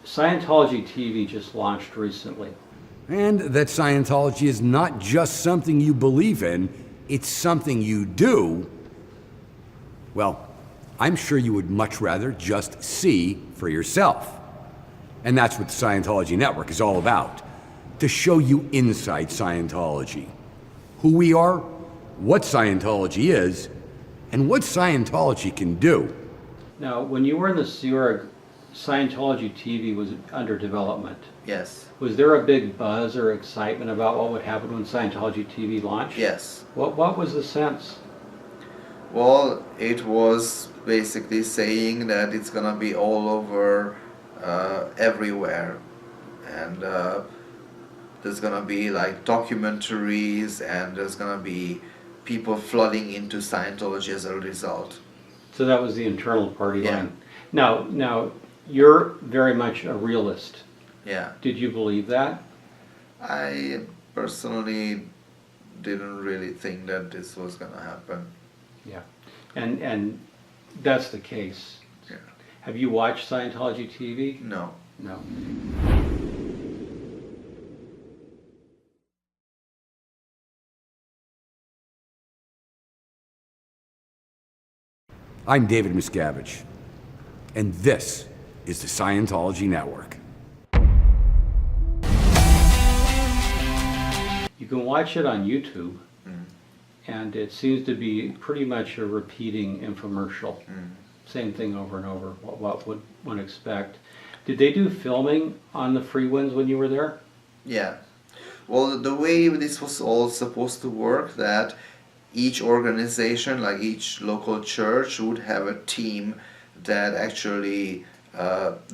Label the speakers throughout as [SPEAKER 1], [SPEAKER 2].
[SPEAKER 1] Scientology TV just launched recently.
[SPEAKER 2] And that Scientology is not just something you believe in, it's something you do. Well, I'm sure you would much rather just see for yourself. And that's what the Scientology Network is all about. To show you inside Scientology. Who we are, what Scientology is, and what Scientology can do.
[SPEAKER 1] Now, when you were in the Sea Org, Scientology TV was under development.
[SPEAKER 3] Yes.
[SPEAKER 1] Was there a big buzz or excitement about what would happen when Scientology TV launched?
[SPEAKER 3] Yes.
[SPEAKER 1] What was the sense?
[SPEAKER 3] Well, it was basically saying that it's gonna be all over everywhere, and there's gonna be like documentaries, and there's gonna be people flooding into Scientology as a result.
[SPEAKER 1] So that was the internal party
[SPEAKER 3] Yeah.
[SPEAKER 1] line. Now, you're very much a realist.
[SPEAKER 3] Yeah.
[SPEAKER 1] Did you believe that?
[SPEAKER 3] I personally didn't really think that this was gonna happen.
[SPEAKER 1] Yeah. And that's the case.
[SPEAKER 3] Yeah.
[SPEAKER 1] Have you watched Scientology TV?
[SPEAKER 3] No.
[SPEAKER 1] No.
[SPEAKER 2] I'm David Miscavige, and this is the Scientology Network.
[SPEAKER 1] You can watch it on YouTube, and it seems to be pretty much a repeating infomercial. Same thing over and over, what would one expect. Did they do filming on the free ones when you were there?
[SPEAKER 3] Yeah. Well, the way this was all supposed to work, that each organization, like each local church, would have a team that actually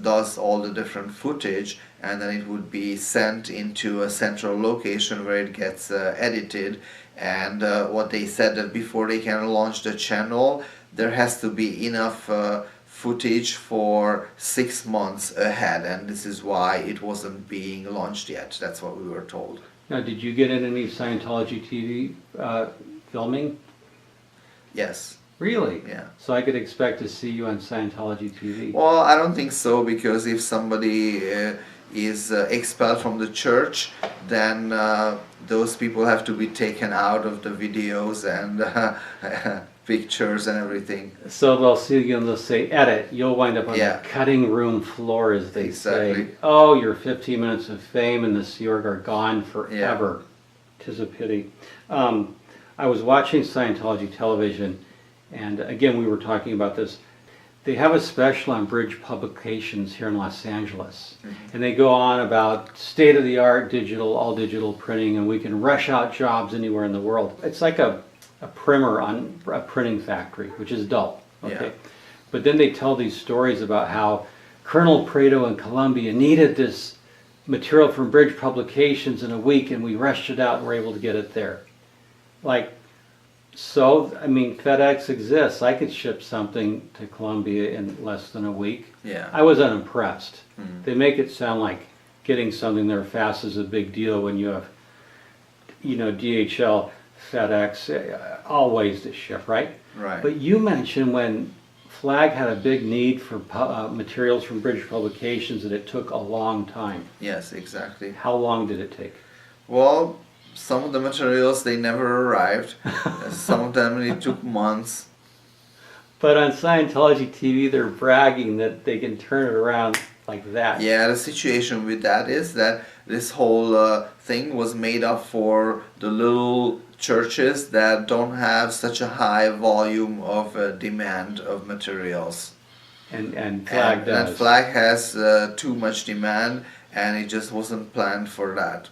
[SPEAKER 3] does all the different footage, and then it would be sent into a central location where it gets edited. And what they said, that before they can launch the channel, there has to be enough footage for 6 months ahead, and this is why it wasn't being launched yet. That's what we were told.
[SPEAKER 1] Now, did you get in any Scientology TV filming?
[SPEAKER 3] Yes.
[SPEAKER 1] Really?
[SPEAKER 3] Yeah.
[SPEAKER 1] So I could expect to see you on Scientology TV?
[SPEAKER 3] Well, I don't think so, because if somebody is expelled from the church, then those people have to be taken out of the videos and pictures and everything.
[SPEAKER 1] So they'll see you and they'll say, edit. You'll wind up on
[SPEAKER 3] Yeah.
[SPEAKER 1] the cutting room floor, as they
[SPEAKER 3] Exactly.
[SPEAKER 1] say. Oh, your 15 minutes of fame and the Sea Org are gone forever. Tis a pity. I was watching Scientology television, and again, we were talking about this. They have a special on Bridge Publications here in Los Angeles, and they go on about state-of-the-art digital, all digital printing, and we can rush out jobs anywhere in the world. It's like a primer on a printing factory, which is dull. Okay,
[SPEAKER 3] Yeah.
[SPEAKER 1] but then they tell these stories about how Colonel Prado in Colombia needed this material from Bridge Publications in a week, and we rushed it out and were able to get it there. Like, so, I mean, FedEx exists. I could ship something to Colombia in less than a week.
[SPEAKER 3] Yeah.
[SPEAKER 1] I was unimpressed. They make it sound like getting something there fast is a big deal when you have, you know, DHL, FedEx, all ways to ship, right?
[SPEAKER 3] Right.
[SPEAKER 1] But you mentioned when Flag had a big need for materials from Bridge Publications, that it took a long time.
[SPEAKER 3] Yes, exactly.
[SPEAKER 1] How long did it take?
[SPEAKER 3] Well, some of the materials, they never arrived. Some of them, it took months.
[SPEAKER 1] But on Scientology TV, they're bragging that they can turn it around like that.
[SPEAKER 3] Yeah, the situation with that is that this whole thing was made up for the little churches that don't have such a high volume of demand of materials.
[SPEAKER 1] And Flag does.
[SPEAKER 3] And Flag has too much demand, and it just wasn't planned for that.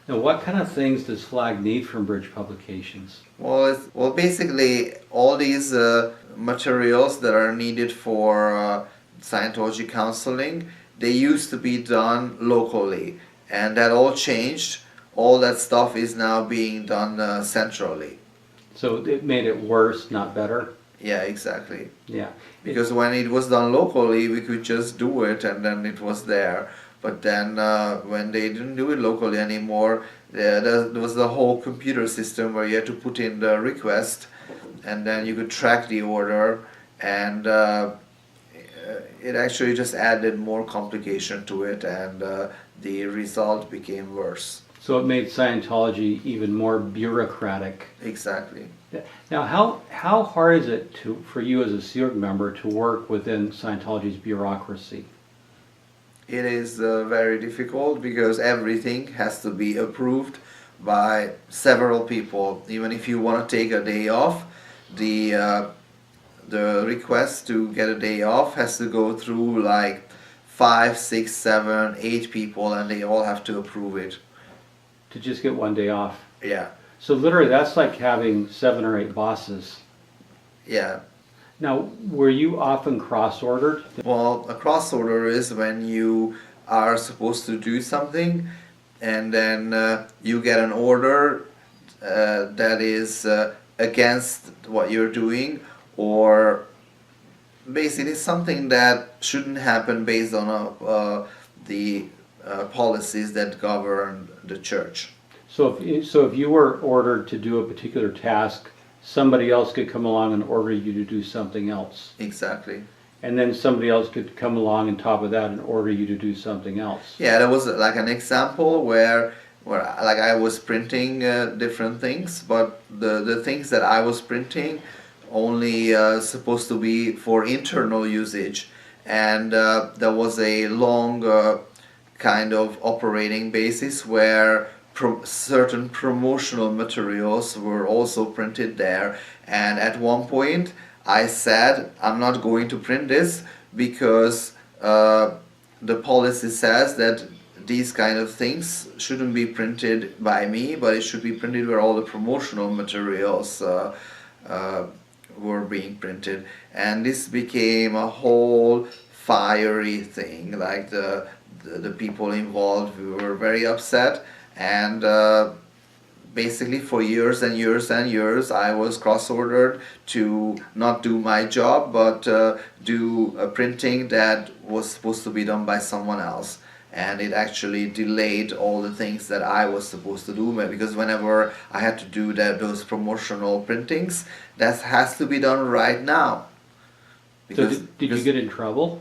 [SPEAKER 1] Now, what kind of things does Flag need from Bridge Publications?
[SPEAKER 3] Well, basically, all these materials that are needed for Scientology counseling, they used to be done locally, and that all changed. All that stuff is now being done centrally.
[SPEAKER 1] So it made it worse, not better?
[SPEAKER 3] Yeah, exactly.
[SPEAKER 1] Yeah.
[SPEAKER 3] Because when it was done locally, we could just do it, and then it was there. But then when they didn't do it locally anymore, there was the whole computer system where you had to put in the request, and then you could track the order, and it actually just added more complication to it, and the result became worse.
[SPEAKER 1] So it made Scientology even more bureaucratic.
[SPEAKER 3] Exactly.
[SPEAKER 1] Now, how hard is it for you as a Sea Org member to work within Scientology's bureaucracy?
[SPEAKER 3] It is very difficult because everything has to be approved by several people. Even if you want to take a day off, the request to get a day off has to go through like 5, 6, 7, 8 people, and they all have to approve it.
[SPEAKER 1] To just get one day off?
[SPEAKER 3] Yeah.
[SPEAKER 1] So literally that's like having 7 or 8 bosses.
[SPEAKER 3] Yeah.
[SPEAKER 1] Now, were you often cross-ordered?
[SPEAKER 3] Well, a cross order is when you are supposed to do something, and then you get an order that is against what you're doing, or basically something that shouldn't happen based on the policies that govern the church.
[SPEAKER 1] So if you were ordered to do a particular task, somebody else could come along and order you to do something else.
[SPEAKER 3] Exactly.
[SPEAKER 1] And then somebody else could come along on top of that and order you to do something else.
[SPEAKER 3] Yeah, there was like an example where like I was printing different things, but the things that I was printing only supposed to be for internal usage, and there was a long kind of operating basis where certain promotional materials were also printed there, and at one point I said, I'm not going to print this because the policy says that these kind of things shouldn't be printed by me, but it should be printed where all the promotional materials were being printed. And this became a whole fiery thing. Like the people involved were very upset, and basically for years and years and years I was cross-ordered to not do my job, but do a printing that was supposed to be done by someone else. And it actually delayed all the things that I was supposed to do, because whenever I had to do those promotional printings, that has to be done right now.
[SPEAKER 1] Because, so did you get in trouble?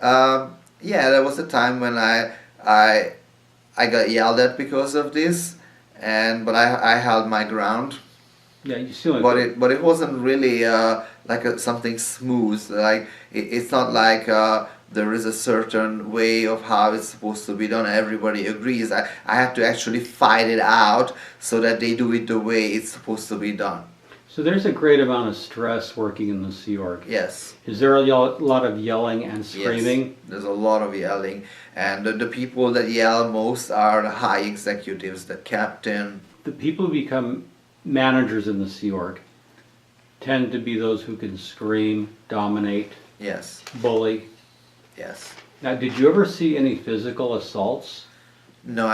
[SPEAKER 3] Yeah, there was a time when I got yelled at because of this, but I held my ground.
[SPEAKER 1] Yeah, you still.
[SPEAKER 3] But it wasn't really like something smooth. Like it's not like there is a certain way of how it's supposed to be done. Everybody agrees. I have to actually fight it out so that they do it the way it's supposed to be done.
[SPEAKER 1] So there's a great amount of stress working in the Sea Org.
[SPEAKER 3] Yes.
[SPEAKER 1] Is there a lot of yelling and screaming?
[SPEAKER 3] Yes, there's a lot of yelling. And the people that yell most are the high executives, the captain.
[SPEAKER 1] The people who become managers in the Sea Org tend to be those who can scream, dominate,
[SPEAKER 3] yes,
[SPEAKER 1] bully.
[SPEAKER 3] Yes.
[SPEAKER 1] Now, did you ever see any physical assaults?
[SPEAKER 3] No,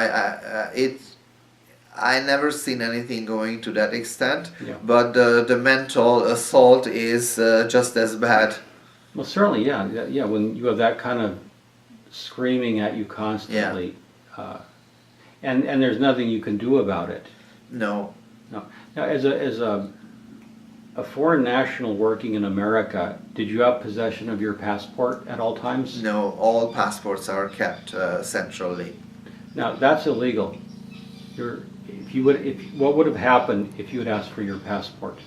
[SPEAKER 3] I never seen anything going to that extent.
[SPEAKER 1] Yeah.
[SPEAKER 3] But the mental assault is just as bad.
[SPEAKER 1] Well, certainly, yeah. When you have that kind of screaming at you constantly, and there's nothing you can do about it.
[SPEAKER 3] No.
[SPEAKER 1] No. Now, as a foreign national working in America, did you have possession of your passport at all times?
[SPEAKER 3] No, all passports are kept centrally.
[SPEAKER 1] Now, that's illegal. What would have happened if you had asked for your passport?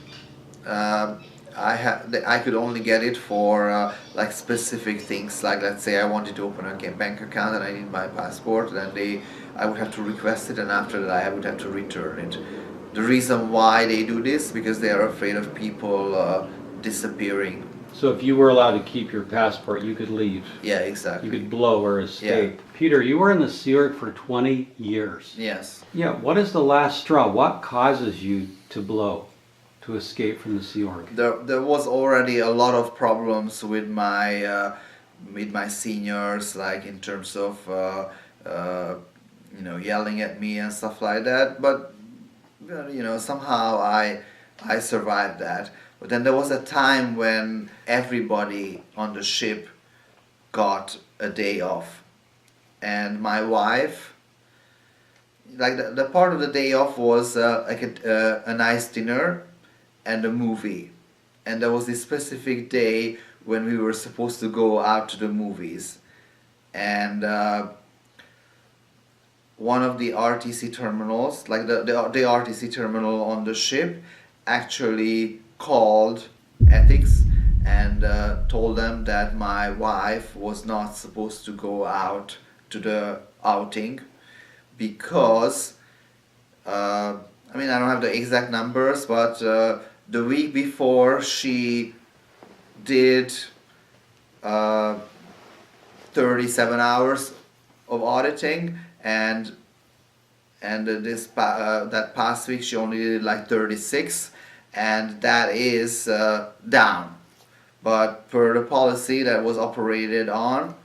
[SPEAKER 3] I could only get it for like specific things. Like, let's say I wanted to open a bank account and I need my passport, then I would have to request it, and after that I would have to return it. The reason why they do this, because they are afraid of people disappearing.
[SPEAKER 1] So if you were allowed to keep your passport, you could leave.
[SPEAKER 3] Yeah, exactly.
[SPEAKER 1] You could blow or escape.
[SPEAKER 3] Yeah.
[SPEAKER 1] Peter, you were in the Sea Org for 20 years.
[SPEAKER 3] Yes.
[SPEAKER 1] Yeah, what is the last straw? What causes you to blow, to escape from the Sea Org?
[SPEAKER 3] There was already a lot of problems with my seniors, like in terms of yelling at me and stuff like that. But somehow I survived that. But then there was a time when everybody on the ship got a day off, and my wife, like the part of the day off was like a nice dinner and a movie, and there was this specific day when we were supposed to go out to the movies. And one of the RTC terminals, like the RTC terminal on the ship, actually called ethics and told them that my wife was not supposed to go out to the outing because I mean, I don't have the exact numbers, but the week before she did 37 hours of auditing, and that past week she only did like 36, and that is down. But per the policy that was operated on,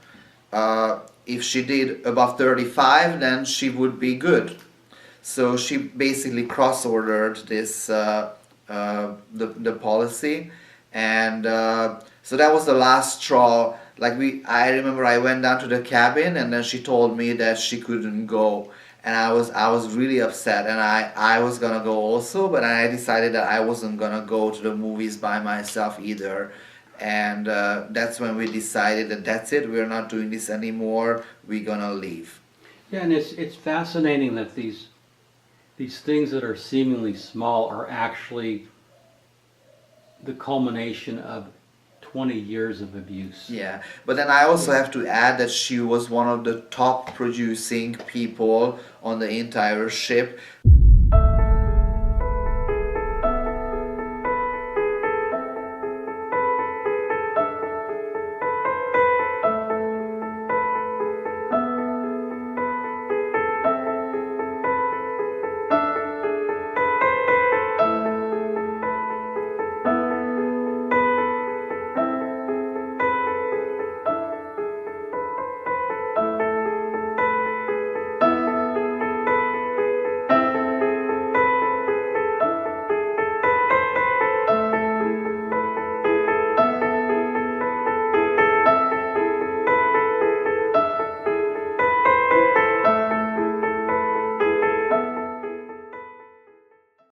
[SPEAKER 3] if she did above 35, then she would be good. So she basically cross-ordered this the policy, and so that was the last straw. Like I remember I went down to the cabin, and then she told me that she couldn't go, and I was really upset, and I was gonna go also, but I decided that I wasn't gonna go to the movies by myself either. And that's when we decided that that's it, we're not doing this anymore, we're gonna leave.
[SPEAKER 1] Yeah, and it's fascinating that these things that are seemingly small are actually the culmination of 20 years of abuse.
[SPEAKER 3] Yeah, but then I also have to add that she was one of the top producing people on the entire ship.